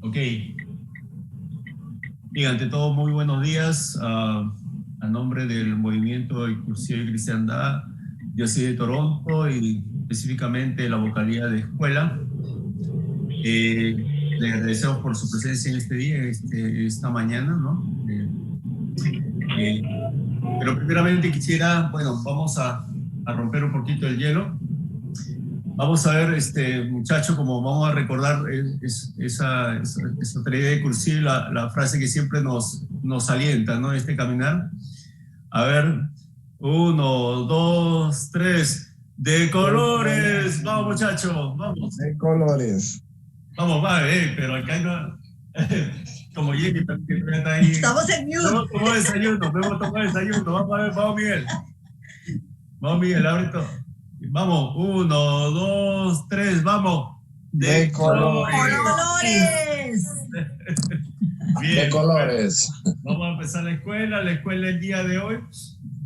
Ok. Bien, ante todo, muy buenos días. A nombre del Movimiento Inclusión y Cristiandad, yo soy de Toronto y específicamente la vocalía de escuela. Le agradecemos por su presencia en este día, esta mañana, ¿no? Pero primeramente quisiera, bueno, vamos a romper un poquito el hielo. Vamos a ver, muchacho, como vamos a recordar esa tarea de cursiva, la frase que siempre nos alienta, ¿no? Este caminar. A ver, 1, 2, 3. ¡De colores! Vamos, muchacho, vamos. De colores. Vamos, va, pero acá no. Como Jenny también está ahí. Estamos en mute. Luego tomó desayuno. Vamos a ver, vamos, Miguel. Vamos, Miguel, abre todo. Vamos, 1, 2, 3, vamos. De colores. Bien. De colores. Vamos a empezar la escuela. La escuela el día de hoy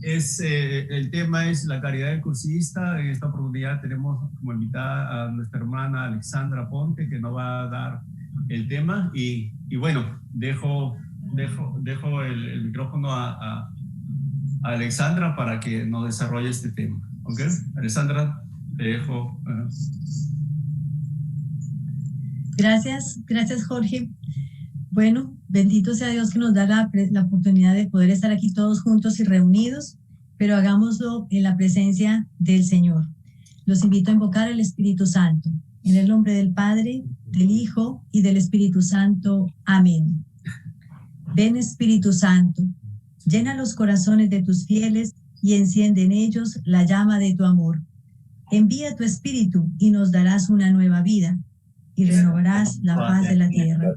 el tema es la caridad del cursillista. En esta oportunidad tenemos como invitada a nuestra hermana Alexandra Ponte, que nos va a dar el tema. Y bueno, dejo el micrófono a Alexandra para que nos desarrolle este tema. ¿Ok? Alexandra, te dejo. Gracias Jorge. Bueno, bendito sea Dios que nos da la oportunidad de poder estar aquí todos juntos y reunidos, pero hagámoslo en la presencia del Señor. Los invito a invocar al Espíritu Santo. En el nombre del Padre, del Hijo y del Espíritu Santo. Amén. Ven, Espíritu Santo, llena los corazones de tus fieles y enciende en ellos la llama de tu amor. Envía tu Espíritu y nos darás una nueva vida y renovarás la faz de la tierra.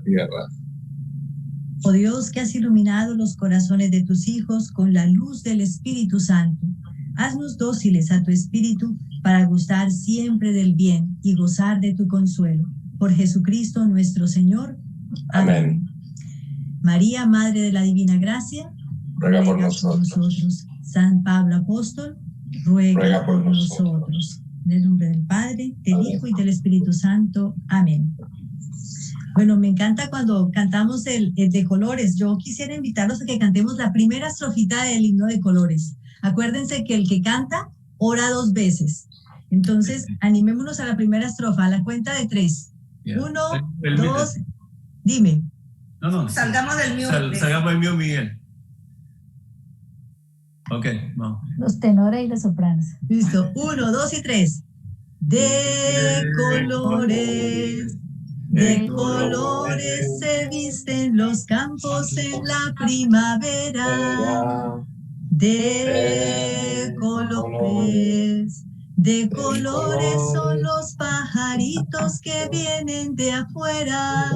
Oh Dios, que has iluminado los corazones de tus hijos con la luz del Espíritu Santo, haznos dóciles a tu Espíritu para gustar siempre del bien y gozar de tu consuelo. Por Jesucristo nuestro Señor. Amén. María, Madre de la Divina Gracia, ruega por nosotros. San Pablo Apóstol, ruega por nosotros. En el nombre del Padre, del Hijo y del Espíritu Santo. Amén. Bueno, me encanta cuando cantamos el de colores. Yo quisiera invitarlos a que cantemos la primera estrofita del himno de colores. Acuérdense que el que canta, ora 2 veces. Entonces, animémonos a la primera estrofa, a la cuenta de 3. 1, 2, dime. No. Salgamos del mío. Salgamos del mío, Miguel. Ok, vamos. Los tenores y los sopranos. Listo. 1, 2 y 3. De colores. De colores se visten los campos en la primavera. De colores son los pajaritos que vienen de afuera.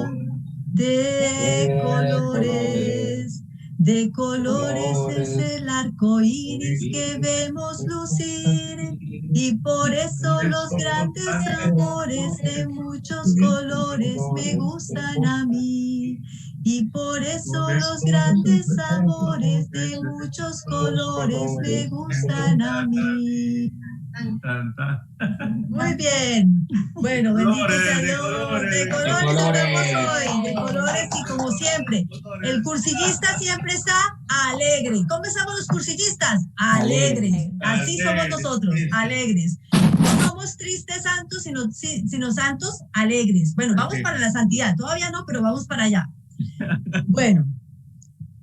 De colores es el arco iris que vemos lucir. Y por eso los grandes amores de muchos colores me gustan a mí. Y por eso los grandes amores de muchos colores me gustan a mí. Muy bien. Bueno, bendito sea Dios. De colores hablamos hoy. De colores y como siempre. El cursillista siempre está alegre. ¿Cómo estamos los cursillistas? Alegres. Así somos nosotros, alegres. No somos tristes santos, sino santos alegres. Bueno, vamos para la santidad. Todavía no, pero vamos para allá. Bueno,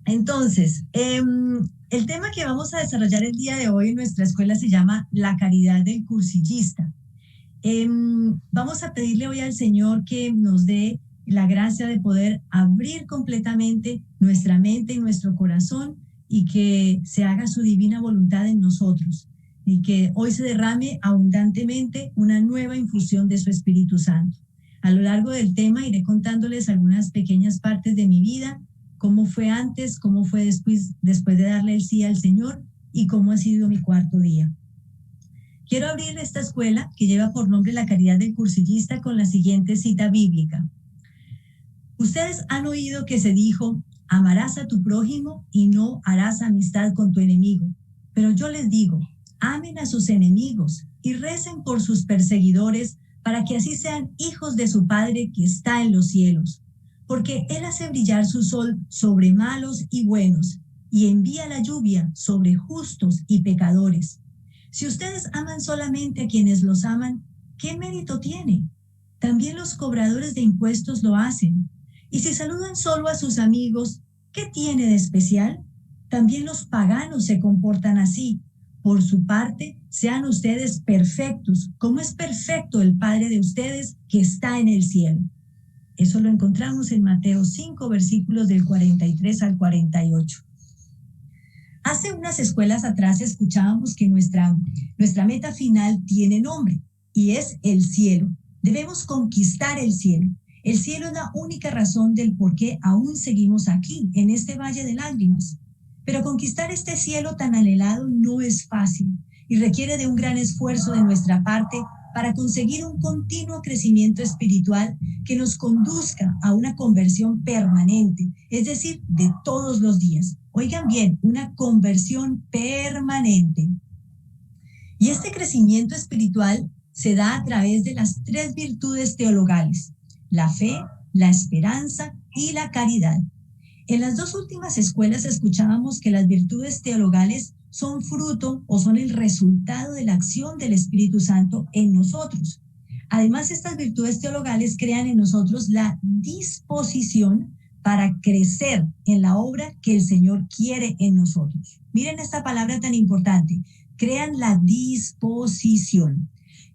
entonces, el tema que vamos a desarrollar el día de hoy en nuestra escuela se llama la caridad del cursillista. Vamos a pedirle hoy al Señor que nos dé la gracia de poder abrir completamente nuestra mente y nuestro corazón y que se haga su divina voluntad en nosotros y que hoy se derrame abundantemente una nueva infusión de su Espíritu Santo. A lo largo del tema iré contándoles algunas pequeñas partes de mi vida, cómo fue antes, cómo fue después de darle el sí al Señor y cómo ha sido mi cuarto día. Quiero abrir esta escuela que lleva por nombre La Caridad del Cursillista con la siguiente cita bíblica. Ustedes han oído que se dijo, amarás a tu prójimo y no harás amistad con tu enemigo. Pero yo les digo, amen a sus enemigos y recen por sus perseguidores para que así sean hijos de su Padre que está en los cielos. Porque Él hace brillar su sol sobre malos y buenos, y envía la lluvia sobre justos y pecadores. Si ustedes aman solamente a quienes los aman, ¿qué mérito tiene? También los cobradores de impuestos lo hacen. Y si saludan solo a sus amigos, ¿qué tiene de especial? También los paganos se comportan así. Por su parte, sean ustedes perfectos, como es perfecto el Padre de ustedes que está en el cielo. Eso lo encontramos en Mateo 5, versículos del 43 al 48. Hace unas escuelas atrás escuchábamos que nuestra meta final tiene nombre y es el cielo. Debemos conquistar el cielo. El cielo es la única razón del por qué aún seguimos aquí, en este valle de lágrimas. Pero conquistar este cielo tan anhelado no es fácil y requiere de un gran esfuerzo de nuestra parte para conseguir un continuo crecimiento espiritual que nos conduzca a una conversión permanente, es decir, de todos los días. Oigan bien, una conversión permanente. Y este crecimiento espiritual se da a través de las 3 virtudes teologales: la fe, la esperanza y la caridad. En las 2 últimas escuelas escuchábamos que las virtudes teologales son fruto o son el resultado de la acción del Espíritu Santo en nosotros. Además, estas virtudes teologales crean en nosotros la disposición para crecer en la obra que el Señor quiere en nosotros. Miren esta palabra tan importante: crean la disposición.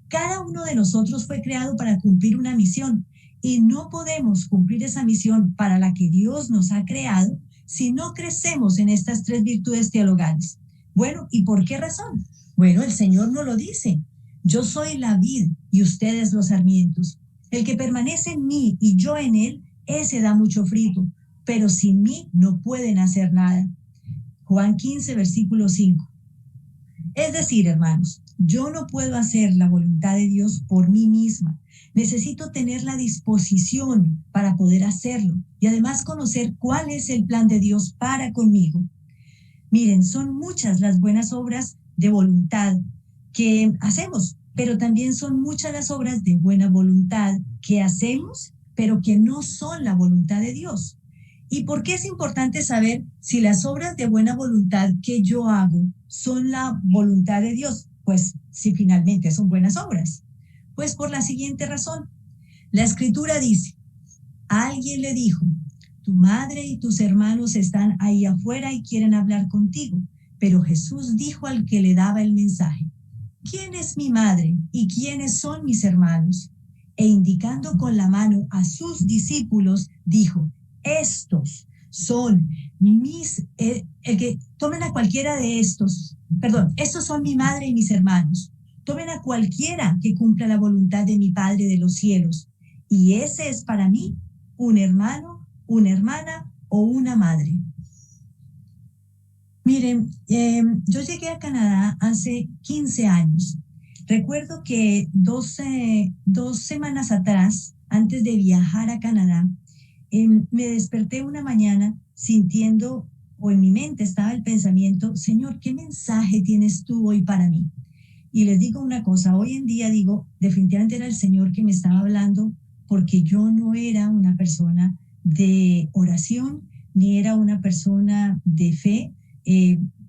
Cada uno de nosotros fue creado para cumplir una misión y no podemos cumplir esa misión para la que Dios nos ha creado si no crecemos en estas 3 virtudes teologales. Bueno, ¿y por qué razón? Bueno, el Señor nos lo dice: yo soy la vid y ustedes los sarmientos. El que permanece en mí y yo en él, ese da mucho fruto, pero sin mí no pueden hacer nada. Juan 15, versículo 5. Es decir, hermanos, yo no puedo hacer la voluntad de Dios por mí misma. Necesito tener la disposición para poder hacerlo y además conocer cuál es el plan de Dios para conmigo. Miren, son muchas las buenas obras de voluntad que hacemos, pero también son muchas las obras de buena voluntad que hacemos, pero que no son la voluntad de Dios. ¿Y por qué es importante saber si las obras de buena voluntad que yo hago son la voluntad de Dios? Pues si finalmente son buenas obras. Pues por la siguiente razón. La Escritura dice: alguien le dijo, tu madre y tus hermanos están ahí afuera y quieren hablar contigo. Pero Jesús dijo al que le daba el mensaje: ¿quién es mi madre y quiénes son mis hermanos? E indicando con la mano a sus discípulos, dijo: estos son tomen a cualquiera de estos, estos son mi madre y mis hermanos. Tomen a cualquiera que cumpla la voluntad de mi Padre de los cielos. Y ese es para mí un hermano, una hermana o una madre. Miren, yo llegué a Canadá hace 15 años. Recuerdo que dos semanas atrás, antes de viajar a Canadá, me desperté una mañana sintiendo, o en mi mente estaba el pensamiento: Señor, ¿qué mensaje tienes tú hoy para mí? Y les digo una cosa, hoy en día digo, definitivamente era el Señor que me estaba hablando, porque yo no era una persona de oración, ni era una persona de fe.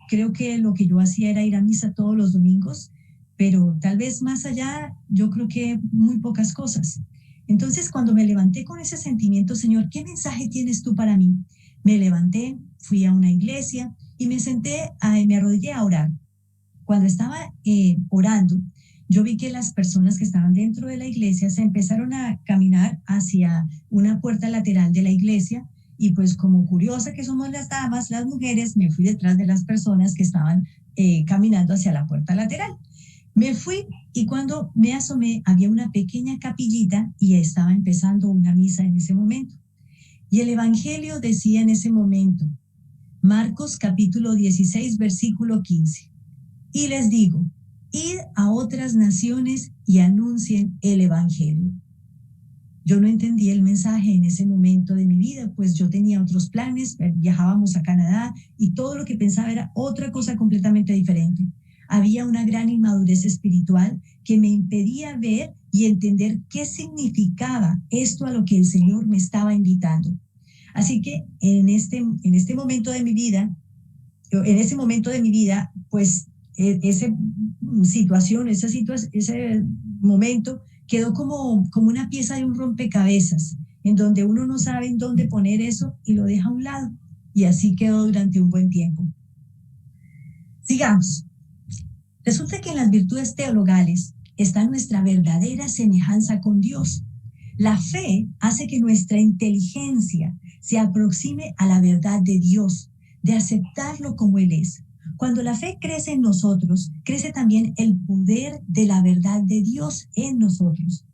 Creo que lo que yo hacía era ir a misa todos los domingos, pero tal vez más allá, yo creo que muy pocas cosas. Entonces, cuando me levanté con ese sentimiento: Señor, ¿qué mensaje tienes tú para mí? Me levanté, fui a una iglesia y me senté, me arrodillé a orar. Cuando estaba orando, yo vi que las personas que estaban dentro de la iglesia se empezaron a caminar hacia una puerta lateral de la iglesia, y pues como curiosa que somos las damas, las mujeres, me fui detrás de las personas que estaban caminando hacia la puerta lateral. Me fui y cuando me asomé había una pequeña capillita y estaba empezando una misa en ese momento. Y el evangelio decía en ese momento, Marcos capítulo 16, versículo 15. Y les digo, id a otras naciones y anuncien el evangelio. Yo no entendí el mensaje en ese momento de mi vida, pues yo tenía otros planes, viajábamos a Canadá y todo lo que pensaba era otra cosa completamente diferente. Había una gran inmadurez espiritual que me impedía ver y entender qué significaba esto a lo que el Señor me estaba invitando. Así que en ese momento de mi vida, pues ese momento quedó como una pieza de un rompecabezas, en donde uno no sabe en dónde poner eso y lo deja a un lado. Y así quedó durante un buen tiempo. Sigamos. Resulta que en las virtudes teologales está nuestra verdadera semejanza con Dios. La fe hace que nuestra inteligencia se aproxime a la verdad de Dios, de aceptarlo como Él es. Cuando la fe crece en nosotros, crece también el poder de la verdad de Dios en nosotros.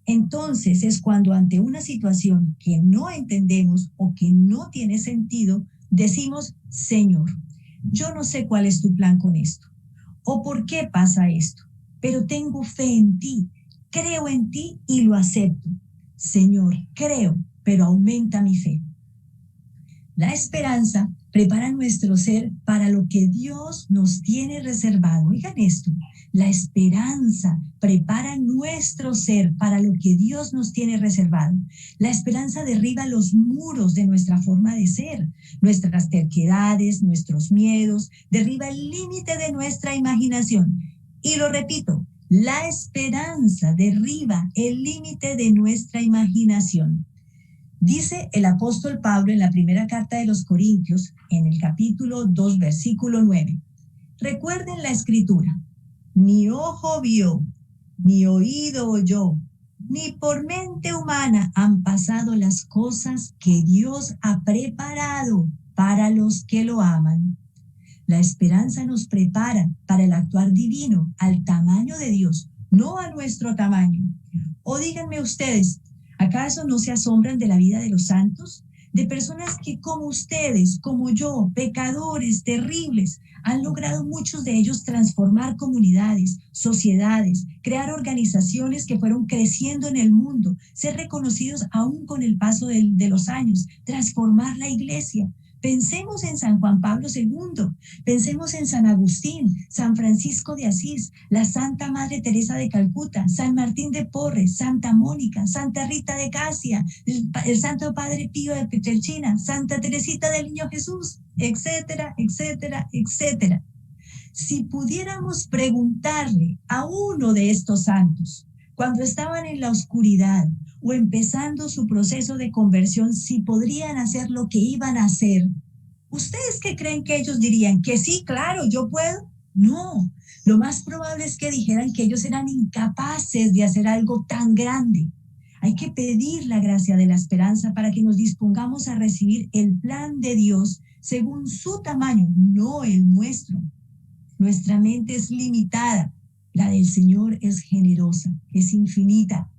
Entonces es cuando ante una situación que no entendemos o que no tiene sentido, decimos: Señor, yo no sé cuál es tu plan con esto o por qué pasa esto, pero tengo fe en ti, creo en ti y lo acepto. Señor, creo, pero aumenta mi fe. La esperanza prepara nuestro ser para lo que Dios nos tiene reservado. Oigan esto, la esperanza prepara nuestro ser para lo que Dios nos tiene reservado. La esperanza derriba los muros de nuestra forma de ser, nuestras terquedades, nuestros miedos, derriba el límite de nuestra imaginación. Y lo repito, la esperanza derriba el límite de nuestra imaginación. Dice el apóstol Pablo en la primera carta de los Corintios, en el capítulo 2, versículo 9. Recuerden la escritura: ni ojo vio, ni oído oyó, ni por mente humana han pasado las cosas que Dios ha preparado para los que lo aman. La esperanza nos prepara para el actuar divino, al tamaño de Dios, no a nuestro tamaño. O díganme ustedes, ¿acaso no se asombran de la vida de los santos? De personas que como ustedes, como yo, pecadores terribles, han logrado muchos de ellos transformar comunidades, sociedades, crear organizaciones que fueron creciendo en el mundo, ser reconocidos aún con el paso de los años, transformar la iglesia. Pensemos en San Juan Pablo II, pensemos en San Agustín, San Francisco de Asís, la Santa Madre Teresa de Calcuta, San Martín de Porres, Santa Mónica, Santa Rita de Casia, el Santo Padre Pío de Pietrelcina, Santa Teresita del Niño Jesús, etcétera, etcétera, etcétera. Si pudiéramos preguntarle a uno de estos santos, cuando estaban en la oscuridad o empezando su proceso de conversión, si podrían hacer lo que iban a hacer, ¿ustedes qué creen que ellos dirían? ¿Que sí, claro, yo puedo? No, lo más probable es que dijeran que ellos eran incapaces de hacer algo tan grande. Hay que pedir la gracia de la esperanza para que nos dispongamos a recibir el plan de Dios según su tamaño, no el nuestro. Nuestra mente es limitada. La del Señor es generosa, es infinita.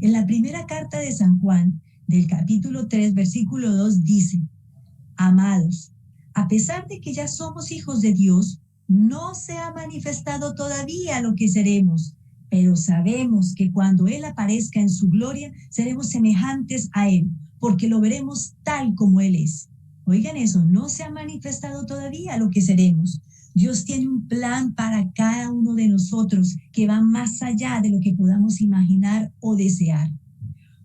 En la primera carta de San Juan, del capítulo 3, versículo 2, dice: Amados, a pesar de que ya somos hijos de Dios, no se ha manifestado todavía lo que seremos, pero sabemos que cuando Él aparezca en su gloria, seremos semejantes a Él, porque lo veremos tal como Él es. Oigan eso, no se ha manifestado todavía lo que seremos. Dios tiene un plan para cada uno de nosotros que va más allá de lo que podamos imaginar o desear.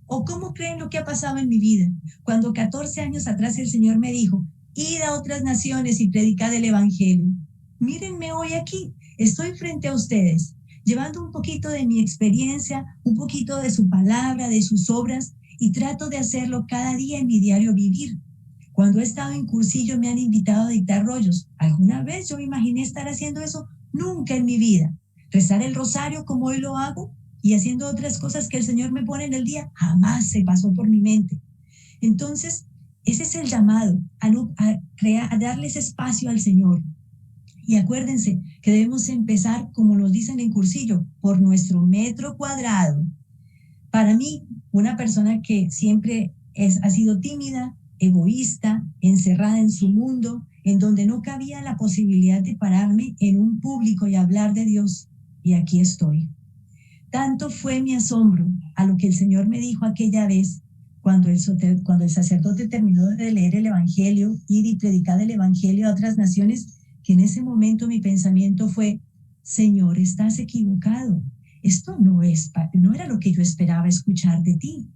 ¿O cómo creen lo que ha pasado en mi vida? Cuando 14 años atrás el Señor me dijo: id a otras naciones y predicad el Evangelio. Mírenme hoy aquí, estoy frente a ustedes, llevando un poquito de mi experiencia, un poquito de su palabra, de sus obras, y trato de hacerlo cada día en mi diario vivir. Cuando he estado en cursillo me han invitado a dictar rollos. ¿Alguna vez yo me imaginé estar haciendo eso? Nunca en mi vida. Rezar el rosario como hoy lo hago y haciendo otras cosas que el Señor me pone en el día, jamás se pasó por mi mente. Entonces, ese es el llamado, a darles espacio al Señor. Y acuérdense que debemos empezar, como nos dicen en cursillo, por nuestro metro cuadrado. Para mí, una persona que siempre ha sido tímida, egoísta, encerrada en su mundo, en donde no cabía la posibilidad de pararme en un público y hablar de Dios. Y aquí estoy. Tanto fue mi asombro a lo que el Señor me dijo aquella vez, cuando el sacerdote terminó de leer el Evangelio, ir y predicar el Evangelio a otras naciones, que en ese momento mi pensamiento fue: Señor, estás equivocado. esto no era lo que yo esperaba escuchar de ti.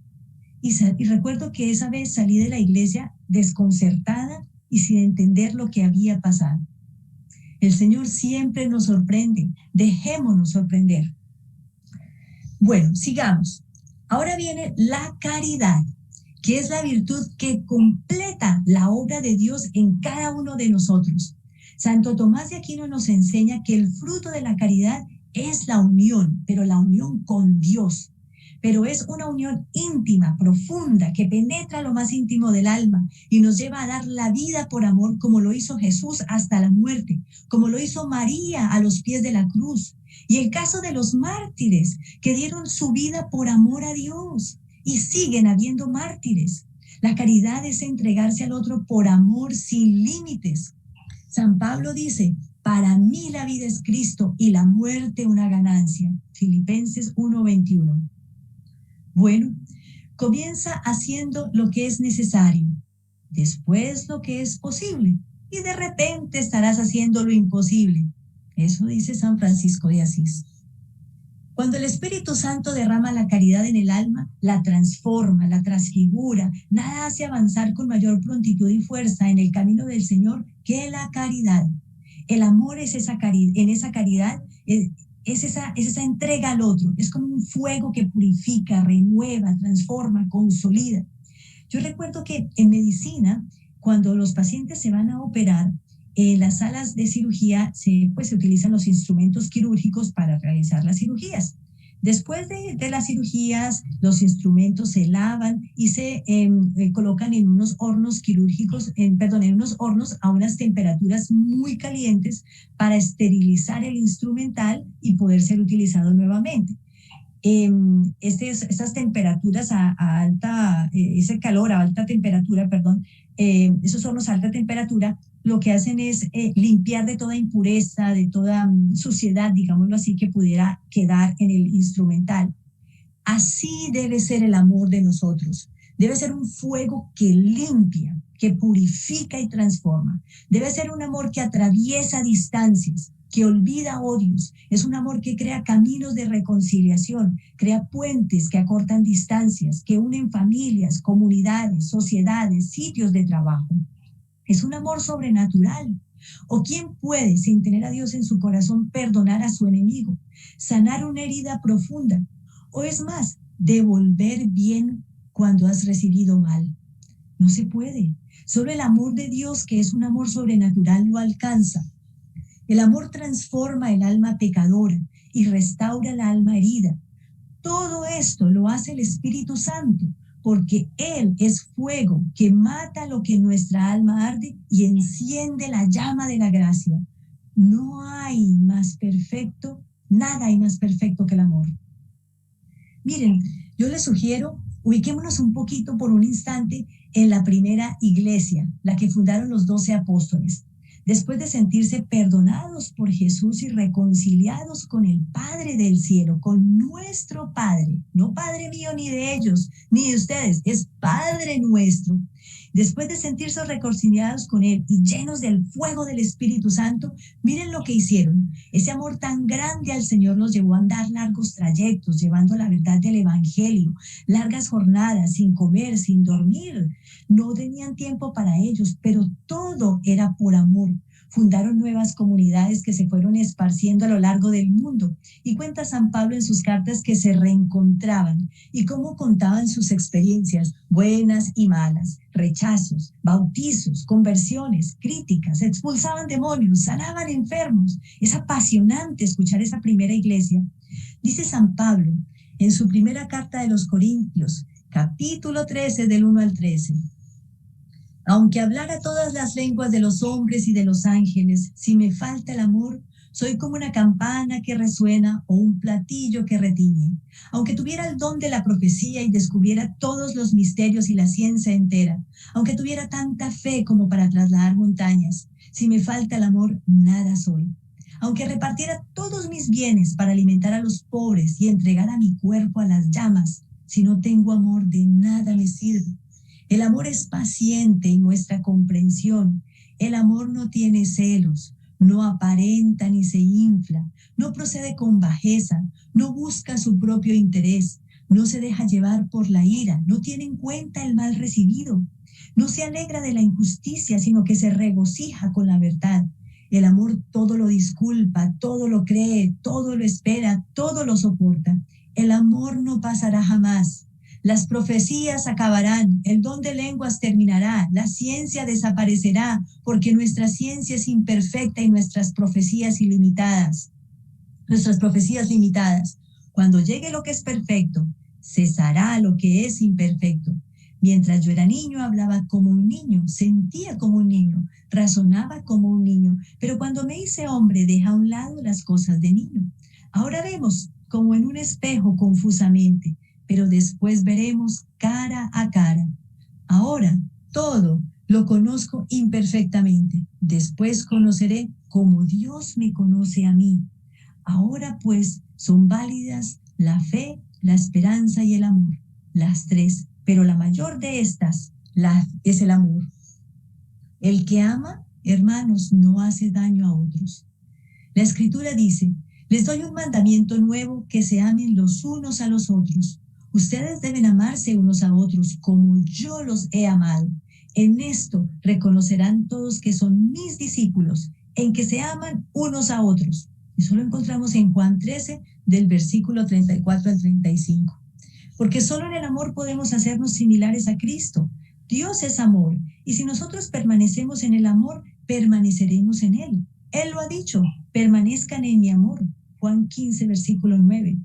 Y recuerdo que esa vez salí de la iglesia desconcertada y sin entender lo que había pasado. El Señor siempre nos sorprende. Dejémonos sorprender. Bueno, sigamos. Ahora viene la caridad, que es la virtud que completa la obra de Dios en cada uno de nosotros. Santo Tomás de Aquino nos enseña que el fruto de la caridad es la unión, pero la unión con Dios. Pero es una unión íntima, profunda, que penetra lo más íntimo del alma y nos lleva a dar la vida por amor, como lo hizo Jesús hasta la muerte, como lo hizo María a los pies de la cruz. Y el caso de los mártires, que dieron su vida por amor a Dios, y siguen habiendo mártires. La caridad es entregarse al otro por amor sin límites. San Pablo dice: para mí la vida es Cristo y la muerte una ganancia. Filipenses 1:21. Bueno, comienza haciendo lo que es necesario, después lo que es posible, y de repente estarás haciendo lo imposible. Eso dice San Francisco de Asís. Cuando el Espíritu Santo derrama la caridad en el alma, la transforma, la transfigura, nada hace avanzar con mayor prontitud y fuerza en el camino del Señor que la caridad. El amor es esa caridad, en esa caridad es esa entrega al otro, es como un fuego que purifica, renueva, transforma, consolida. Yo recuerdo que en medicina, cuando los pacientes se van a operar, en las salas de cirugía se utilizan los instrumentos quirúrgicos para realizar las cirugías. Después de las cirugías, los instrumentos se lavan y se colocan en unos hornos quirúrgicos, en unos hornos a unas temperaturas muy calientes para esterilizar el instrumental y poder ser utilizado nuevamente. Estas temperaturas ese calor a alta temperatura, esos hornos a alta temperatura, lo que hacen es limpiar de toda impureza, de toda suciedad, digámoslo así, que pudiera quedar en el instrumental. Así debe ser el amor de nosotros. Debe ser un fuego que limpia, que purifica y transforma. Debe ser un amor que atraviesa distancias, que olvida odios. Es un amor que crea caminos de reconciliación, crea puentes que acortan distancias, que unen familias, comunidades, sociedades, sitios de trabajo. Es un amor sobrenatural. ¿O quién puede, sin tener a Dios en su corazón, perdonar a su enemigo, sanar una herida profunda? O es más, devolver bien cuando has recibido mal. No se puede. Solo el amor de Dios, que es un amor sobrenatural, lo alcanza. El amor transforma el alma pecadora y restaura el alma herida. Todo esto lo hace el Espíritu Santo, porque Él es fuego que mata lo que en nuestra alma arde y enciende la llama de la gracia. No hay más perfecto, nada hay más perfecto que el amor. Miren, yo les sugiero, ubiquémonos un poquito por un instante en la primera iglesia, la que fundaron los 12 apóstoles. Después de sentirse perdonados por Jesús y reconciliados con el Padre del cielo, con nuestro Padre, no Padre mío ni de ellos, ni de ustedes, es Padre nuestro. Después de sentirse reconciliados con Él y llenos del fuego del Espíritu Santo, miren lo que hicieron. Ese amor tan grande al Señor los llevó a andar largos trayectos, llevando la verdad del Evangelio, largas jornadas, sin comer, sin dormir. No tenían tiempo para ellos, pero todo era por amor. Fundaron nuevas comunidades que se fueron esparciendo a lo largo del mundo. Y cuenta San Pablo en sus cartas que se reencontraban y cómo contaban sus experiencias, buenas y malas, rechazos, bautizos, conversiones, críticas, expulsaban demonios, sanaban enfermos. Es apasionante escuchar esa primera iglesia. Dice San Pablo en su primera carta de los Corintios, capítulo 13, del 1 al 13. Aunque hablara todas las lenguas de los hombres y de los ángeles, si me falta el amor, soy como una campana que resuena o un platillo que retiñe. Aunque tuviera el don de la profecía y descubriera todos los misterios y la ciencia entera, aunque tuviera tanta fe como para trasladar montañas, si me falta el amor, nada soy. Aunque repartiera todos mis bienes para alimentar a los pobres y entregara mi cuerpo a las llamas, si no tengo amor, de nada me sirve. El amor es paciente y muestra comprensión. El amor no tiene celos, no aparenta ni se infla, no procede con bajeza, no busca su propio interés, no se deja llevar por la ira, no tiene en cuenta el mal recibido, no se alegra de la injusticia, sino que se regocija con la verdad. El amor todo lo disculpa, todo lo cree, todo lo espera, todo lo soporta. El amor no pasará jamás. Las profecías acabarán, el don de lenguas terminará, la ciencia desaparecerá, porque nuestra ciencia es imperfecta y nuestras profecías ilimitadas. Cuando llegue lo que es perfecto, cesará lo que es imperfecto. Mientras yo era niño, hablaba como un niño, sentía como un niño, razonaba como un niño, pero cuando me hice hombre, dejé a un lado las cosas de niño. Ahora vemos como en un espejo confusamente, pero después veremos cara a cara. Ahora todo lo conozco imperfectamente, después conoceré como Dios me conoce a mí. Ahora pues son válidas la fe, la esperanza y el amor, las tres, pero la mayor de estas es el amor. El que ama, hermanos, no hace daño a otros. La Escritura dice, les doy un mandamiento nuevo, que se amen los unos a los otros. Ustedes deben amarse unos a otros como yo los he amado. En esto reconocerán todos que son mis discípulos, en que se aman unos a otros. Eso lo encontramos en Juan 13, del versículo 34 al 35. Porque solo en el amor podemos hacernos similares a Cristo. Dios es amor, y si nosotros permanecemos en el amor, permaneceremos en Él. Él lo ha dicho, permanezcan en mi amor. Juan 15, versículo 9.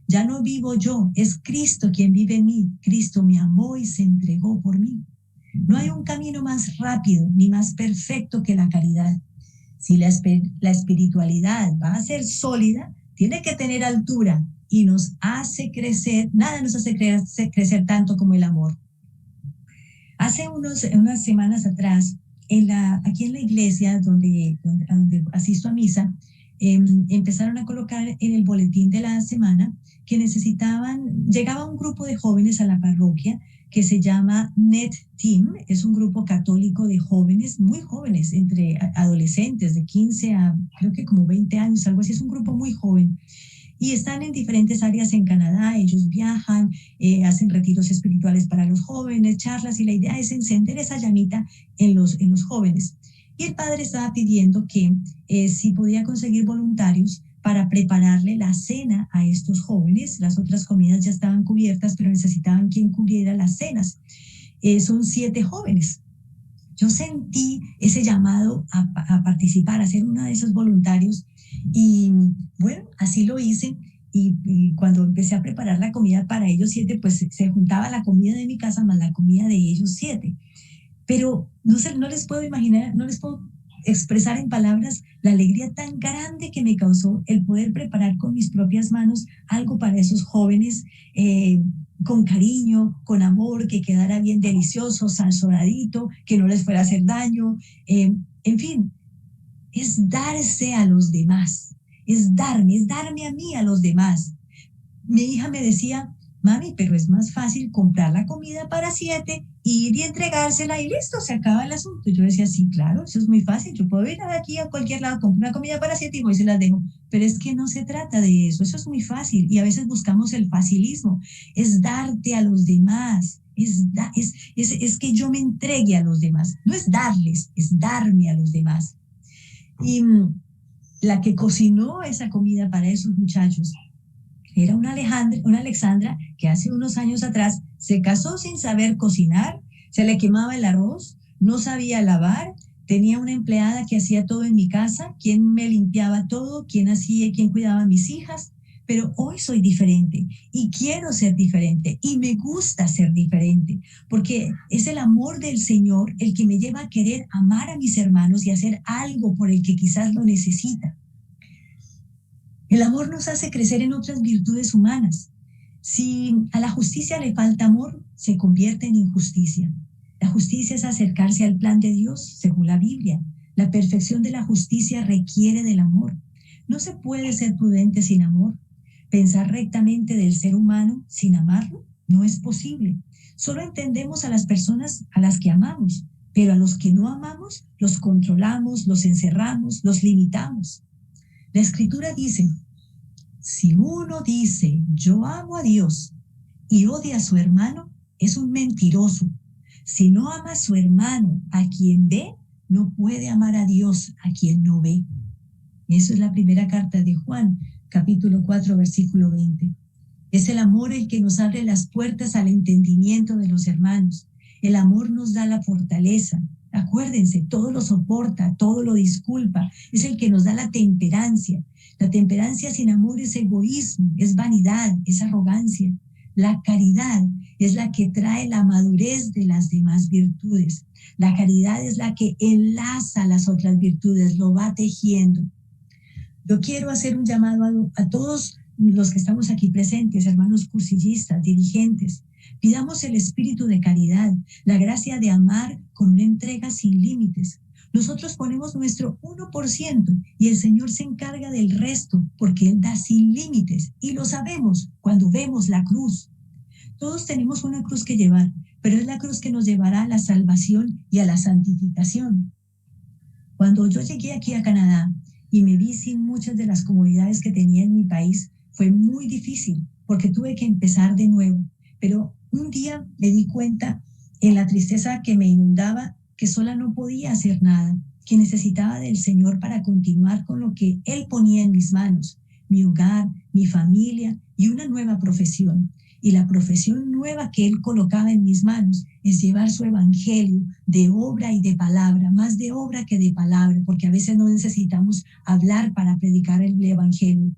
Ya no vivo yo, es Cristo quien vive en mí. Cristo me amó y se entregó por mí. No hay un camino más rápido ni más perfecto que la caridad. Si la espiritualidad va a ser sólida, tiene que tener altura y nos hace crecer, nada nos hace crecer tanto como el amor. Hace unas semanas atrás, aquí en la iglesia donde asisto a misa, empezaron a colocar en el boletín de la semana que llegaba un grupo de jóvenes a la parroquia que se llama Net Team, es un grupo católico de jóvenes, muy jóvenes, entre adolescentes de 15 a creo que como 20 años, algo así, es un grupo muy joven. Y están en diferentes áreas en Canadá, ellos viajan, hacen retiros espirituales para los jóvenes, charlas, y la idea es encender esa llamita en los jóvenes. Y el padre estaba pidiendo que si podía conseguir voluntarios para prepararle la cena a estos jóvenes. Las otras comidas ya estaban cubiertas, pero necesitaban quien cubriera las cenas. Son 7 jóvenes. Yo sentí ese llamado a participar, a ser uno de esos voluntarios. Y bueno, así lo hice. Y cuando empecé a preparar la comida para ellos 7, pues se juntaba la comida de mi casa más la comida de ellos 7. Pero no les puedo imaginar, no les puedo expresar en palabras la alegría tan grande que me causó el poder preparar con mis propias manos algo para esos jóvenes, con cariño, con amor, que quedara bien delicioso, salsoradito, que no les fuera a hacer daño. En fin, es darse a los demás, es darme a mí a los demás. Mi hija me decía, mami, pero es más fácil comprar la comida para 7, ir y entregársela y listo, se acaba el asunto. Yo decía, sí, claro, eso es muy fácil, yo puedo ir de aquí a cualquier lado, compro una comida para 7 y voy y se las dejo. Pero es que no se trata de eso es muy fácil, y a veces buscamos el facilismo. Es darte a los demás, es que yo me entregue a los demás, no es darles, es darme a los demás. Y la que cocinó esa comida para esos muchachos era una Alexandra que hace unos años atrás se casó sin saber cocinar, se le quemaba el arroz, no sabía lavar, tenía una empleada que hacía todo en mi casa, quien me limpiaba todo, quien cuidaba a mis hijas. Pero hoy soy diferente y quiero ser diferente y me gusta ser diferente, porque es el amor del Señor el que me lleva a querer amar a mis hermanos y hacer algo por el que quizás lo necesita. El amor nos hace crecer en otras virtudes humanas. Si a la justicia le falta amor, se convierte en injusticia. La justicia es acercarse al plan de Dios, según la Biblia. La perfección de la justicia requiere del amor. No se puede ser prudente sin amor. Pensar rectamente del ser humano sin amarlo no es posible. Solo entendemos a las personas a las que amamos. pero a los que no amamos, los controlamos, los encerramos, los limitamos. La Escritura dice, si uno dice, yo amo a Dios y odia a su hermano, es un mentiroso. Si no ama a su hermano, a quien ve, no puede amar a Dios, a quien no ve. Eso es la primera carta de Juan, capítulo 4, versículo 20. Es el amor el que nos abre las puertas al entendimiento de los hermanos. El amor nos da la fortaleza. Acuérdense, todo lo soporta, todo lo disculpa. Es el que nos da la temperancia. La temperancia sin amor es egoísmo, es vanidad, es arrogancia. La caridad es la que trae la madurez de las demás virtudes. La caridad es la que enlaza las otras virtudes, lo va tejiendo. Yo quiero hacer un llamado a todos los que estamos aquí presentes, hermanos cursillistas, dirigentes. Pidamos el espíritu de caridad, la gracia de amar con una entrega sin límites. Nosotros ponemos nuestro 1% y el Señor se encarga del resto porque Él da sin límites y lo sabemos cuando vemos la cruz. Todos tenemos una cruz que llevar, pero es la cruz que nos llevará a la salvación y a la santificación. Cuando yo llegué aquí a Canadá y me vi sin muchas de las comodidades que tenía en mi país, fue muy difícil porque tuve que empezar de nuevo. Pero un día me di cuenta en la tristeza que me inundaba que sola no podía hacer nada, que necesitaba del Señor para continuar con lo que Él ponía en mis manos, mi hogar, mi familia y una nueva profesión. Y la profesión nueva que Él colocaba en mis manos es llevar su evangelio de obra y de palabra, más de obra que de palabra, porque a veces no necesitamos hablar para predicar el evangelio.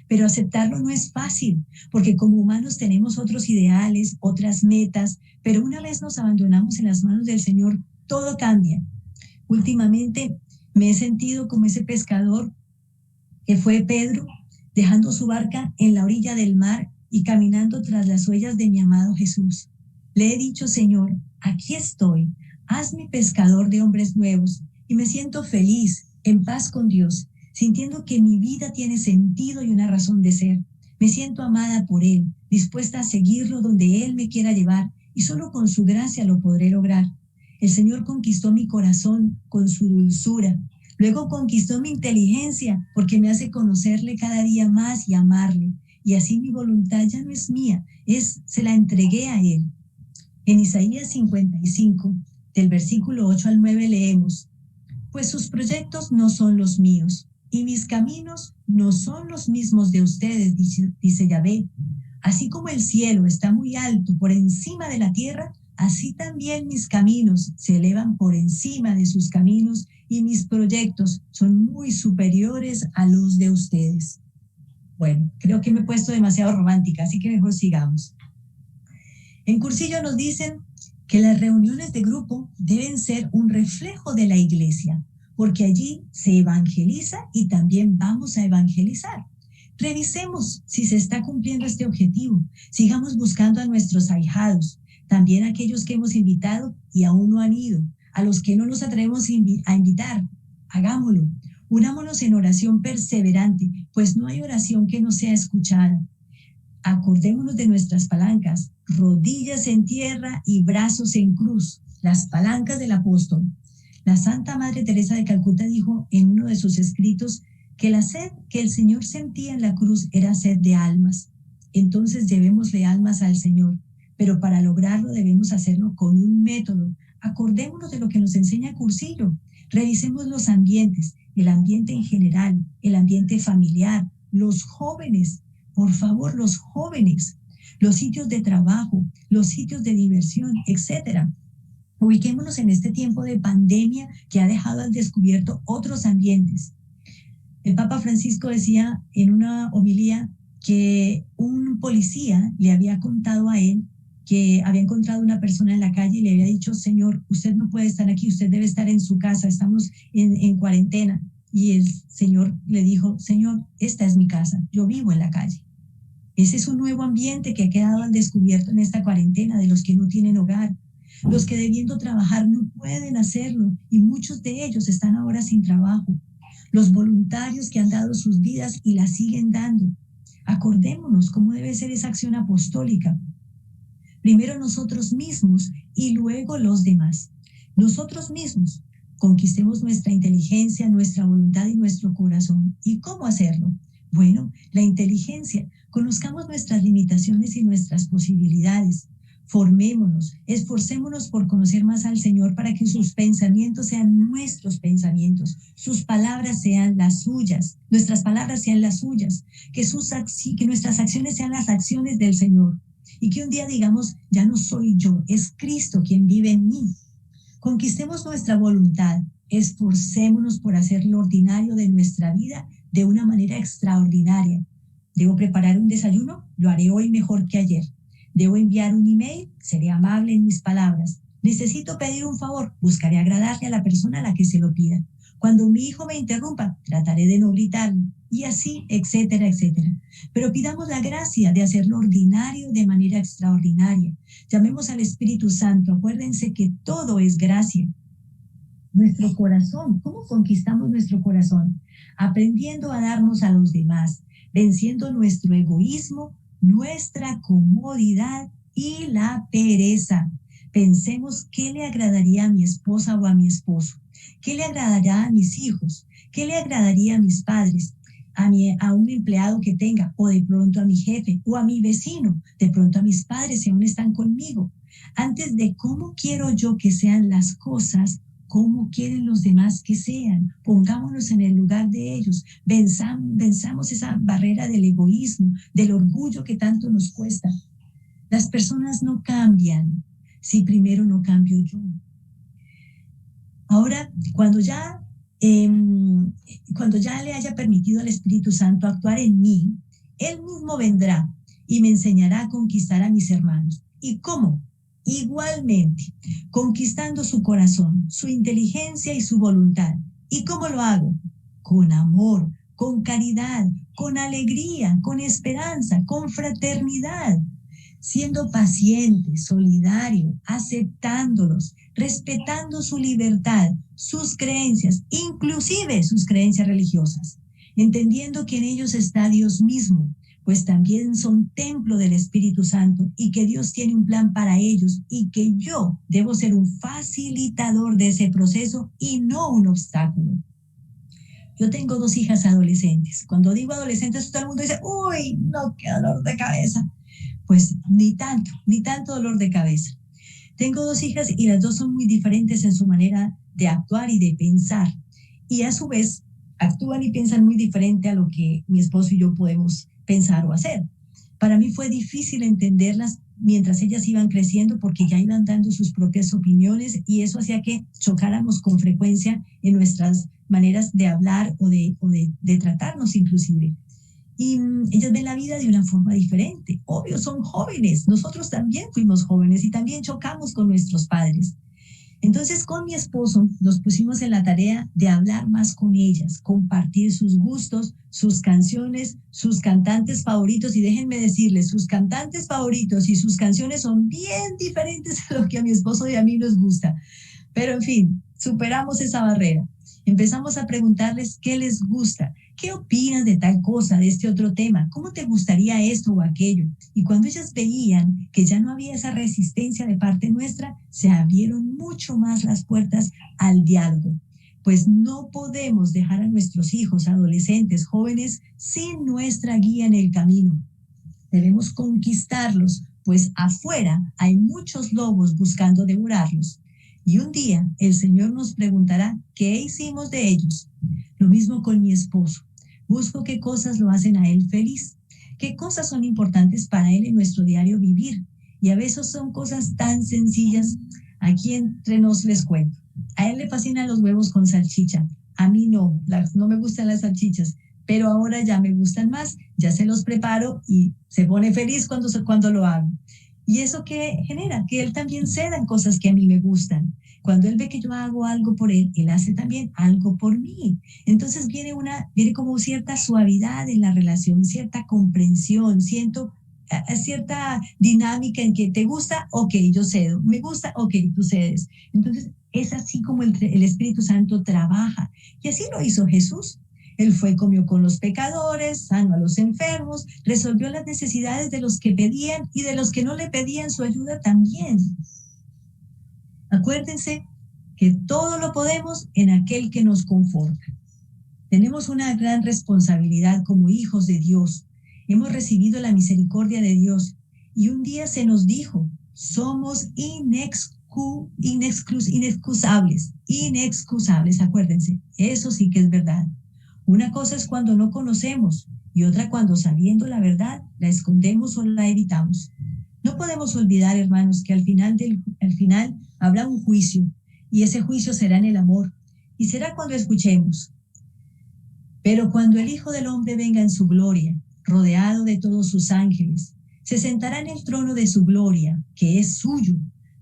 Pero aceptarlo no es fácil, porque como humanos tenemos otros ideales, otras metas, pero una vez nos abandonamos en las manos del Señor, todo cambia. Últimamente me he sentido como ese pescador que fue Pedro, dejando su barca en la orilla del mar y caminando tras las huellas de mi amado Jesús. Le he dicho, Señor, aquí estoy, hazme pescador de hombres nuevos, y me siento feliz, en paz con Dios, sintiendo que mi vida tiene sentido y una razón de ser. Me siento amada por Él, dispuesta a seguirlo donde Él me quiera llevar, y solo con su gracia lo podré lograr. El Señor conquistó mi corazón con su dulzura. Luego conquistó mi inteligencia porque me hace conocerle cada día más y amarle. Y así mi voluntad ya no es mía, se la entregué a Él. En Isaías 55, del versículo 8 al 9 leemos, pues sus proyectos no son los míos, y mis caminos no son los mismos de ustedes, dice Yahvé. Así como el cielo está muy alto por encima de la tierra, así también mis caminos se elevan por encima de sus caminos y mis proyectos son muy superiores a los de ustedes. Bueno, creo que me he puesto demasiado romántica, así que mejor sigamos. En Cursillo nos dicen que las reuniones de grupo deben ser un reflejo de la iglesia, porque allí se evangeliza y también vamos a evangelizar. Revisemos si se está cumpliendo este objetivo. Sigamos buscando a nuestros ahijados, también aquellos que hemos invitado y aún no han ido, a los que no nos atrevemos a invitar. Hagámoslo. Unámonos en oración perseverante, pues no hay oración que no sea escuchada. Acordémonos de nuestras palancas, rodillas en tierra y brazos en cruz, las palancas del apóstol. La Santa Madre Teresa de Calcuta dijo en uno de sus escritos que la sed que el Señor sentía en la cruz era sed de almas. Entonces llevémosle almas al Señor, pero para lograrlo debemos hacerlo con un método. Acordémonos de lo que nos enseña Cursillo. Revisemos los ambientes, el ambiente en general, el ambiente familiar, los jóvenes, por favor, los jóvenes, los sitios de trabajo, los sitios de diversión, etcétera. Ubiquémonos en este tiempo de pandemia que ha dejado al descubierto otros ambientes. El Papa Francisco decía en una homilía que un policía le había contado a él que había encontrado una persona en la calle y le había dicho, Señor, usted no puede estar aquí, usted debe estar en su casa, estamos en cuarentena. Y el Señor le dijo, Señor, esta es mi casa, yo vivo en la calle. Ese es un nuevo ambiente que ha quedado al descubierto en esta cuarentena de los que no tienen hogar, los que debiendo trabajar no pueden hacerlo y muchos de ellos están ahora sin trabajo, los voluntarios que han dado sus vidas y las siguen dando. Acordémonos cómo debe ser esa acción apostólica. Primero nosotros mismos y luego los demás. Nosotros mismos conquistemos nuestra inteligencia, nuestra voluntad y nuestro corazón. ¿Y cómo hacerlo? Bueno, la inteligencia. Conozcamos nuestras limitaciones y nuestras posibilidades. Formémonos, esforcémonos por conocer más al Señor para que sus pensamientos sean nuestros pensamientos, sus palabras sean las suyas, nuestras palabras sean las suyas, que nuestras acciones sean las acciones del Señor y que un día digamos, ya no soy yo, es Cristo quien vive en mí. Conquistemos nuestra voluntad, esforcémonos por hacer lo ordinario de nuestra vida de una manera extraordinaria. ¿Debo preparar un desayuno? Lo haré hoy mejor que ayer. ¿Debo enviar un email? Seré amable en mis palabras. ¿Necesito pedir un favor? Buscaré agradarle a la persona a la que se lo pida. Cuando mi hijo me interrumpa, trataré de no gritarlo. Y así, etcétera, etcétera. Pero pidamos la gracia de hacer lo ordinario de manera extraordinaria. Llamemos al Espíritu Santo. Acuérdense que todo es gracia. Nuestro corazón. ¿Cómo conquistamos nuestro corazón? Aprendiendo a darnos a los demás, venciendo nuestro egoísmo, nuestra comodidad y la pereza. Pensemos qué le agradaría a mi esposa o a mi esposo, qué le agradaría a mis hijos, qué le agradaría a mis padres, a un empleado que tenga, o de pronto a mi jefe o a mi vecino, de pronto a mis padres si aún están conmigo. Antes de cómo quiero yo que sean las cosas, cómo quieren los demás que sean. Pongámonos en el lugar de ellos. Venzamos esa barrera del egoísmo, del orgullo que tanto nos cuesta. Las personas no cambian si primero no cambio yo. Ahora, cuando ya le haya permitido al Espíritu Santo actuar en mí, Él mismo vendrá y me enseñará a conquistar a mis hermanos. ¿Y cómo? Igualmente, conquistando su corazón, su inteligencia y su voluntad. ¿Y cómo lo hago? Con amor, con caridad, con alegría, con esperanza, con fraternidad, siendo paciente, solidario, aceptándolos, respetando su libertad, sus creencias, inclusive sus creencias religiosas, entendiendo que en ellos está Dios mismo, pues también son templo del Espíritu Santo y que Dios tiene un plan para ellos y que yo debo ser un facilitador de ese proceso y no un obstáculo. Yo tengo 2 hijas adolescentes. Cuando digo adolescentes, todo el mundo dice, uy, no, qué dolor de cabeza. Pues ni tanto dolor de cabeza. Tengo 2 hijas y las 2 son muy diferentes en su manera de actuar y de pensar. Y a su vez, actúan y piensan muy diferente a lo que mi esposo y yo podemos pensar o hacer. Para mí fue difícil entenderlas mientras ellas iban creciendo porque ya iban dando sus propias opiniones y eso hacía que chocáramos con frecuencia en nuestras maneras de hablar o de tratarnos inclusive. Y ellas ven la vida de una forma diferente. Obvio, son jóvenes. Nosotros también fuimos jóvenes y también chocamos con nuestros padres. Entonces, con mi esposo nos pusimos en la tarea de hablar más con ellas, compartir sus gustos, sus canciones, sus cantantes favoritos. Y déjenme decirles, sus cantantes favoritos y sus canciones son bien diferentes a lo que a mi esposo y a mí nos gusta. Pero, en fin, superamos esa barrera. Empezamos a preguntarles qué les gusta, qué opinas de tal cosa, de este otro tema, cómo te gustaría esto o aquello. Y cuando ellas veían que ya no había esa resistencia de parte nuestra, se abrieron mucho más las puertas al diálogo. Pues no podemos dejar a nuestros hijos, adolescentes, jóvenes, sin nuestra guía en el camino. Debemos conquistarlos, pues afuera hay muchos lobos buscando devorarlos. Y un día el Señor nos preguntará qué hicimos de ellos. Lo mismo con mi esposo. Busco qué cosas lo hacen a él feliz, qué cosas son importantes para él en nuestro diario vivir. Y a veces son cosas tan sencillas. Aquí entre nos les cuento. A él le fascinan los huevos con salchicha. A mí no me gustan las salchichas, pero ahora ya me gustan más. Ya se los preparo y se pone feliz cuando lo hago. ¿Y eso qué genera? Que él también ceda en cosas que a mí me gustan. Cuando él ve que yo hago algo por él, él hace también algo por mí. Entonces viene como cierta suavidad en la relación, cierta comprensión, cierta dinámica en que te gusta, ok, yo cedo. Me gusta, ok, tú cedes. Entonces es así como el Espíritu Santo trabaja. Y así lo hizo Jesús. Él fue, comió con los pecadores, sanó a los enfermos, resolvió las necesidades de los que pedían y de los que no le pedían su ayuda también. Acuérdense que todo lo podemos en aquel que nos conforta. Tenemos una gran responsabilidad como hijos de Dios. Hemos recibido la misericordia de Dios y un día se nos dijo, somos inexcusables, acuérdense, eso sí que es verdad. Una cosa es cuando no conocemos y otra cuando sabiendo la verdad la escondemos o la evitamos. No podemos olvidar, hermanos, que al final habrá un juicio y ese juicio será en el amor y será cuando escuchemos. Pero cuando el Hijo del Hombre venga en su gloria, rodeado de todos sus ángeles, se sentará en el trono de su gloria, que es suyo.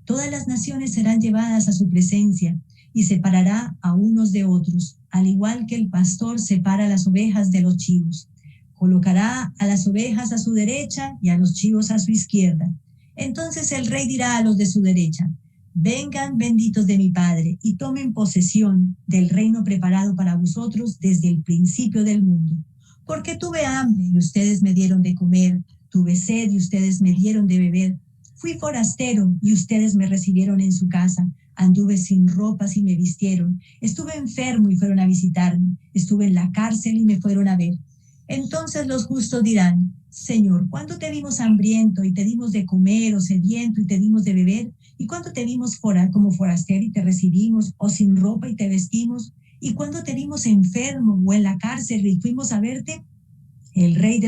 Todas las naciones serán llevadas a su presencia y separará a unos de otros, al igual que el pastor separa las ovejas de los chivos. Colocará a las ovejas a su derecha y a los chivos a su izquierda. Entonces el rey dirá a los de su derecha, vengan benditos de mi Padre y tomen posesión del reino preparado para vosotros desde el principio del mundo. Porque tuve hambre y ustedes me dieron de comer, tuve sed y ustedes me dieron de beber, fui forastero y ustedes me recibieron en su casa, anduve sin ropas y me vistieron, estuve enfermo y fueron a visitarme, estuve en la cárcel y me fueron a ver. Entonces los justos dirán, Señor, ¿cuándo te vimos hambriento y te dimos de comer, o sediento y te dimos de beber? ¿Y cuándo te vimos como forastero y te recibimos, o sin ropa y te vestimos? ¿Y cuándo te vimos enfermo o en la cárcel y fuimos a verte? El rey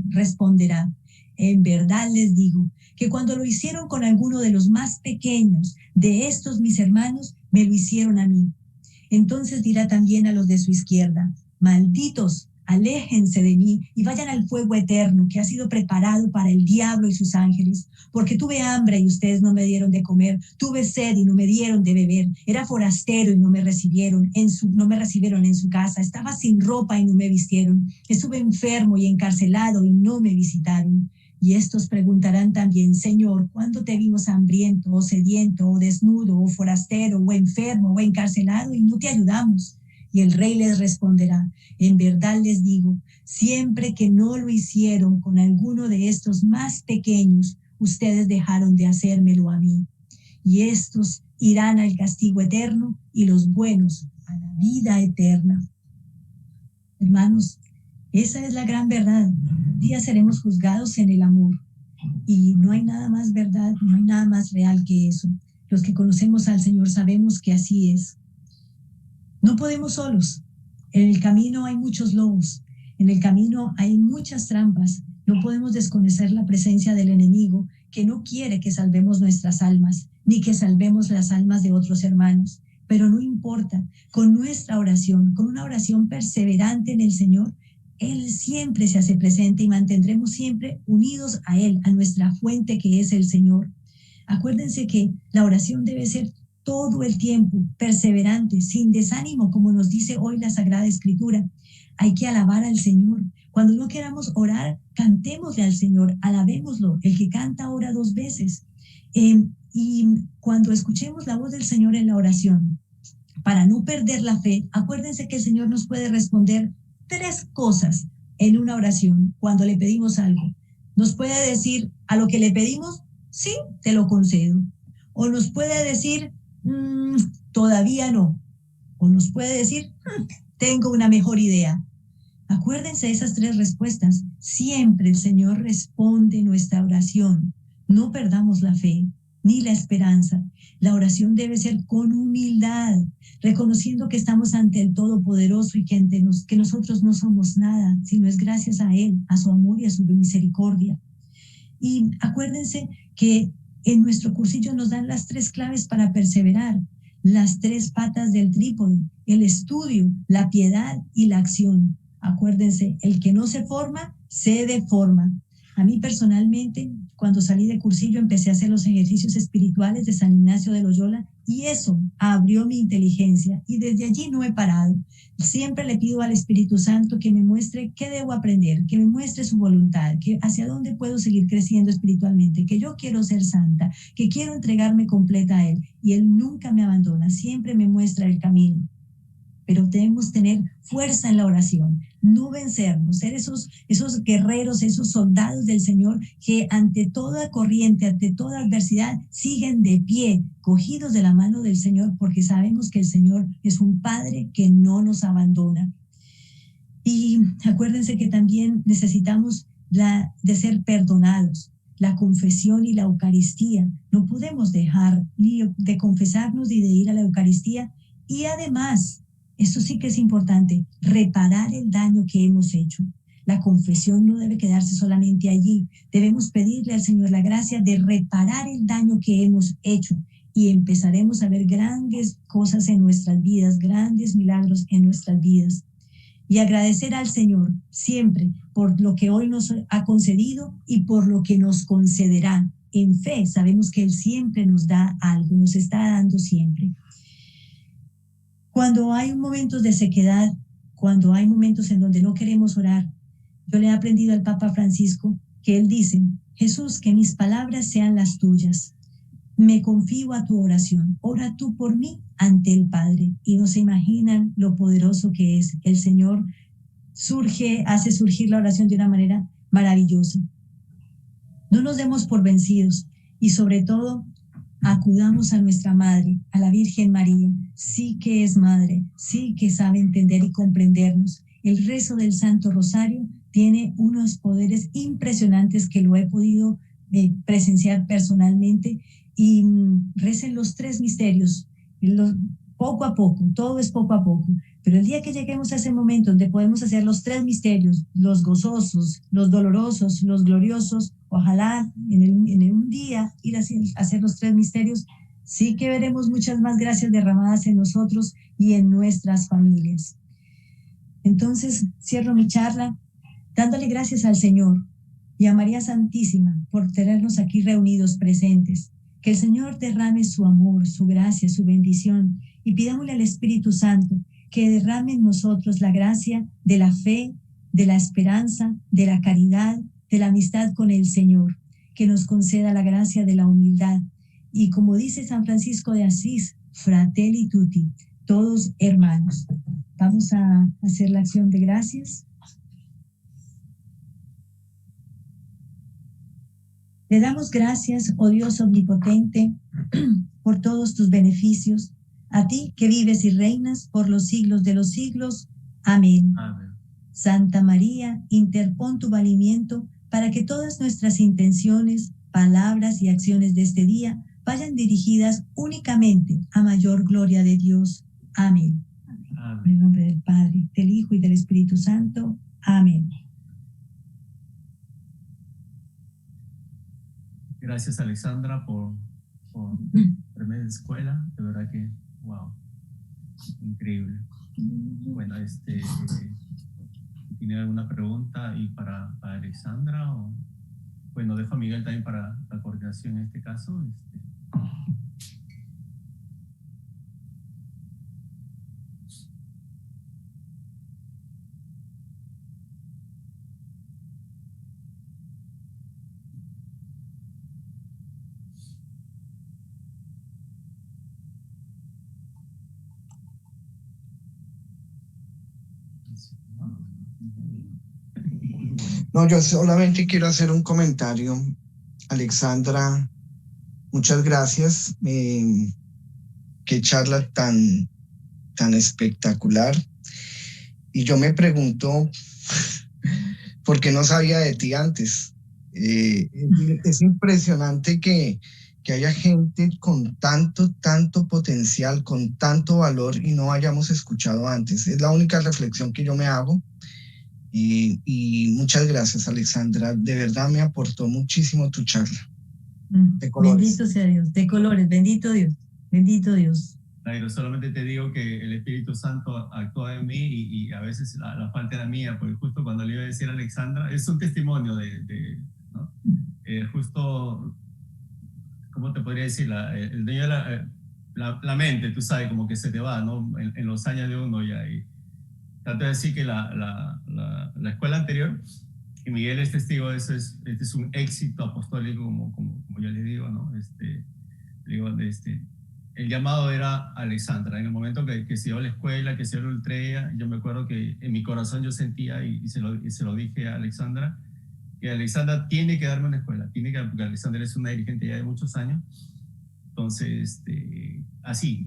responderá, en verdad les digo, que cuando lo hicieron con alguno de los más pequeños de estos mis hermanos, me lo hicieron a mí. Entonces dirá también a los de su izquierda, malditos, aléjense de mí y vayan al fuego eterno que ha sido preparado para el diablo y sus ángeles, porque tuve hambre y ustedes no me dieron de comer, tuve sed y no me dieron de beber, era forastero y no me recibieron en su casa, estaba sin ropa y no me vistieron, estuve enfermo y encarcelado y no me visitaron. Y estos preguntarán también, Señor, ¿cuándo te vimos hambriento o sediento o desnudo o forastero o enfermo o encarcelado y no te ayudamos? Y el rey les responderá, en verdad les digo, siempre que no lo hicieron con alguno de estos más pequeños, ustedes dejaron de hacérmelo a mí. Y estos irán al castigo eterno y los buenos a la vida eterna. Hermanos, esa es la gran verdad. Un día seremos juzgados en el amor. Y no hay nada más verdad, no hay nada más real que eso. Los que conocemos al Señor sabemos que así es. No podemos solos. En el camino hay muchos lobos. En el camino hay muchas trampas. No podemos desconocer la presencia del enemigo que no quiere que salvemos nuestras almas, ni que salvemos las almas de otros hermanos. Pero no importa, con nuestra oración, con una oración perseverante en el Señor, Él siempre se hace presente y mantendremos siempre unidos a Él, a nuestra fuente que es el Señor. Acuérdense que la oración debe ser todo el tiempo, perseverante, sin desánimo, como nos dice hoy la Sagrada Escritura. Hay que alabar al Señor. Cuando no queramos orar, cantémosle al Señor, alabémoslo. El que canta ora 2 veces. Y cuando escuchemos la voz del Señor en la oración, para no perder la fe, acuérdense que el Señor nos puede responder 3 cosas en una oración cuando le pedimos algo. Nos puede decir a lo que le pedimos, sí, te lo concedo. O nos puede decir, todavía no. O nos puede decir, tengo una mejor idea. Acuérdense de esas 3 respuestas. Siempre el Señor responde nuestra oración. No perdamos la fe ni la esperanza. La oración debe ser con humildad, reconociendo que estamos ante el Todopoderoso y que nosotros no somos nada, sino es gracias a Él, a su amor y a su misericordia. Y acuérdense que en nuestro cursillo nos dan las 3 claves para perseverar, las 3 patas del trípode, el estudio, la piedad y la acción. Acuérdense, el que no se forma, se deforma. A mí personalmente, cuando salí de cursillo, empecé a hacer los ejercicios espirituales de San Ignacio de Loyola y eso abrió mi inteligencia y desde allí no he parado. Siempre le pido al Espíritu Santo que me muestre qué debo aprender, que me muestre su voluntad, que hacia dónde puedo seguir creciendo espiritualmente, que yo quiero ser santa, que quiero entregarme completa a Él. Y Él nunca me abandona, siempre me muestra el camino. Pero debemos tener fuerza en la oración. no vencernos, ser esos guerreros, esos soldados del Señor que ante toda corriente, ante toda adversidad, siguen de pie, cogidos de la mano del Señor, porque sabemos que el Señor es un Padre que no nos abandona. Y acuérdense que también necesitamos de ser perdonados, la confesión y la Eucaristía. No podemos dejar ni de confesarnos ni de ir a la Eucaristía. Y además, esto sí que es importante, reparar el daño que hemos hecho. La confesión no debe quedarse solamente allí. Debemos pedirle al Señor la gracia de reparar el daño que hemos hecho y empezaremos a ver grandes cosas en nuestras vidas, grandes milagros en nuestras vidas. Y agradecer al Señor siempre por lo que hoy nos ha concedido y por lo que nos concederá. En fe sabemos que Él siempre nos da algo, nos está dando siempre. Cuando hay momentos de sequedad, cuando hay momentos en donde no queremos orar, yo le he aprendido al Papa Francisco que él dice: Jesús, que mis palabras sean las tuyas. Me confío a tu oración. Ora tú por mí ante el Padre. Y no se imaginan lo poderoso que es. El Señor hace surgir la oración de una manera maravillosa. No nos demos por vencidos y sobre todo acudamos a nuestra Madre, a la Virgen María. Sí que es Madre, sí que sabe entender y comprendernos. El rezo del Santo Rosario tiene unos poderes impresionantes que lo he podido presenciar personalmente. Y recen los 3 misterios, poco a poco, todo es poco a poco. Pero el día que lleguemos a ese momento donde podemos hacer los 3 misterios, los gozosos, los dolorosos, los gloriosos, ojalá en un día ir a hacer los 3 misterios, sí que veremos muchas más gracias derramadas en nosotros y en nuestras familias. Entonces, cierro mi charla dándole gracias al Señor y a María Santísima por tenernos aquí reunidos presentes. Que el Señor derrame su amor, su gracia, su bendición y pidámosle al Espíritu Santo que derrame en nosotros la gracia de la fe, de la esperanza, de la caridad, de la amistad con el Señor, que nos conceda la gracia de la humildad. Y como dice San Francisco de Asís, fratelli tutti, todos hermanos. Vamos a hacer la acción de gracias. Le damos gracias, oh Dios omnipotente, por todos tus beneficios, a ti que vives y reinas por los siglos de los siglos. Amén. Amén. Santa María, interpon tu valimiento para que todas nuestras intenciones, palabras y acciones de este día vayan dirigidas únicamente a mayor gloria de Dios. Amén. Amén. En el nombre del Padre, del Hijo y del Espíritu Santo. Amén. Gracias, Alexandra, por tremenda escuela. De verdad que, wow, increíble. Bueno, ¿tiene alguna pregunta y para Alexandra? O, bueno, dejo a Miguel también para la coordinación en este caso. No, yo solamente quiero hacer un comentario. Alexandra, muchas gracias. Qué charla tan espectacular. Y yo me pregunto, ¿por qué no sabía de ti antes? Es impresionante que haya gente con tanto potencial, con tanto valor y no hayamos escuchado antes. Es la única reflexión que yo me hago. Y muchas gracias, Alexandra. De verdad me aportó muchísimo tu charla. De colores. Bendito sea Dios, de colores, bendito Dios, bendito Dios. Nairo, solamente te digo que el Espíritu Santo actúa en mí y a veces la falta era mía, porque justo cuando le iba a decir a Alexandra, es un testimonio ¿no? Justo, ¿cómo te podría decir? El dueño de la mente, tú sabes, como que se te va, ¿no? En los años de uno ya. Y tanto es así que la escuela anterior, y Miguel es testigo de eso, este es un éxito apostólico, como yo le digo, ¿no? el llamado era Alexandra. En el momento que se dio la escuela, que se dio el TREA, yo me acuerdo que en mi corazón yo sentía, y se lo dije a Alexandra, que Alexandra tiene que darme una escuela, porque Alexandra es una dirigente ya de muchos años. Entonces, así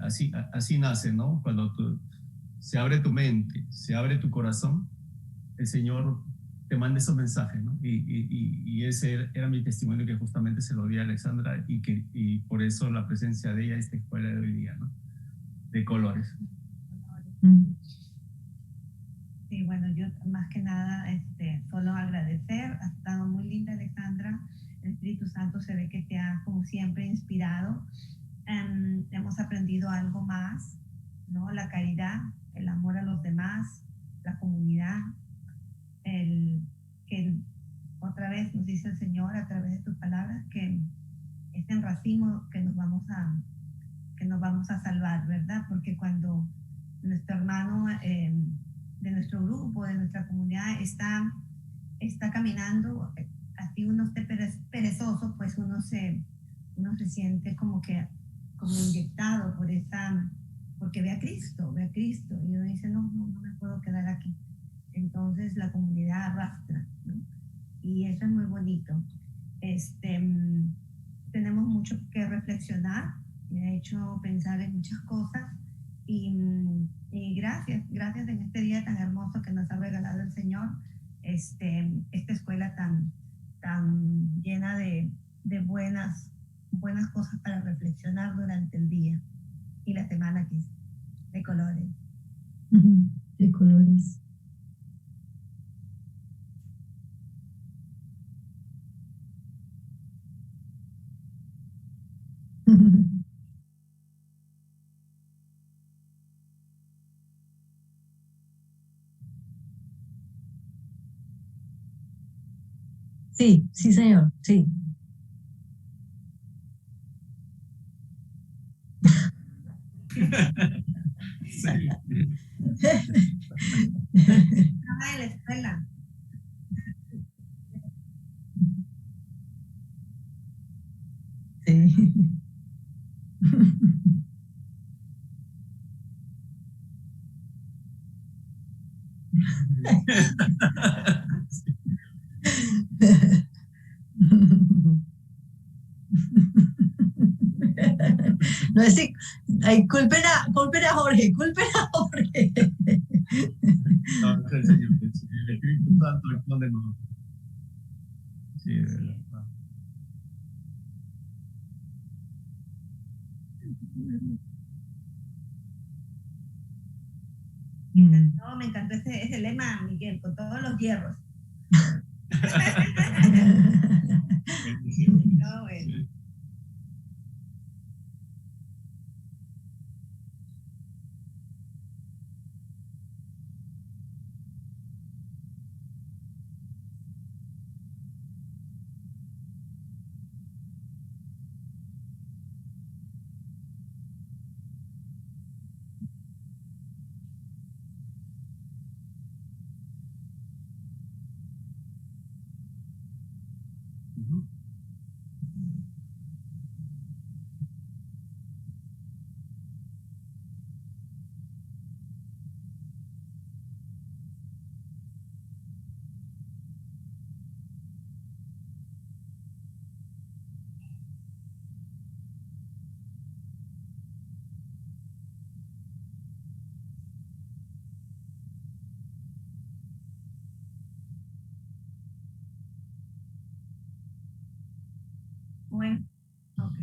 nace, ¿no? Cuando se abre tu mente, se abre tu corazón, el Señor te manda esos mensajes, ¿no? Y ese era mi testimonio, que justamente se lo di a Alexandra, y por eso la presencia de ella en esta escuela de hoy día, ¿no? De colores. Sí, bueno, yo más que nada solo agradecer. Ha estado muy linda, Alexandra. El Espíritu Santo se ve que te ha, como siempre, inspirado. Hemos aprendido algo más, ¿no? La caridad, el amor a los demás, la comunidad, que otra vez nos dice el Señor a través de tus palabras que es en racimo que nos vamos a salvar, ¿verdad? Porque cuando nuestro hermano de nuestro grupo, de nuestra comunidad está caminando, así uno esté perezoso, pues uno se siente como inyectado porque ve a Cristo, y uno dice, no me puedo quedar aquí. Entonces la comunidad arrastra, ¿no? Y eso es muy bonito. Tenemos mucho que reflexionar, me ha hecho pensar en muchas cosas, y gracias en este día tan hermoso que nos ha regalado el Señor, esta escuela tan llena de buenas cosas para reflexionar durante el día y la semana que es de colores. De colores. Sí, sí, señor, sí. Sí. Estaba en la escuela. Sí. No es decir, ay, culpen a Jorge, culpen a Jorge. No, es el Señor, el Espíritu Santo responde en nosotros. Sí, de verdad. Me encantó ese lema, Miguel, con todos los hierros. No, bueno. Bueno, ok.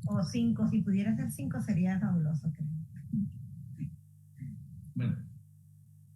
O 5, si pudiera ser 5 sería fabuloso, creo.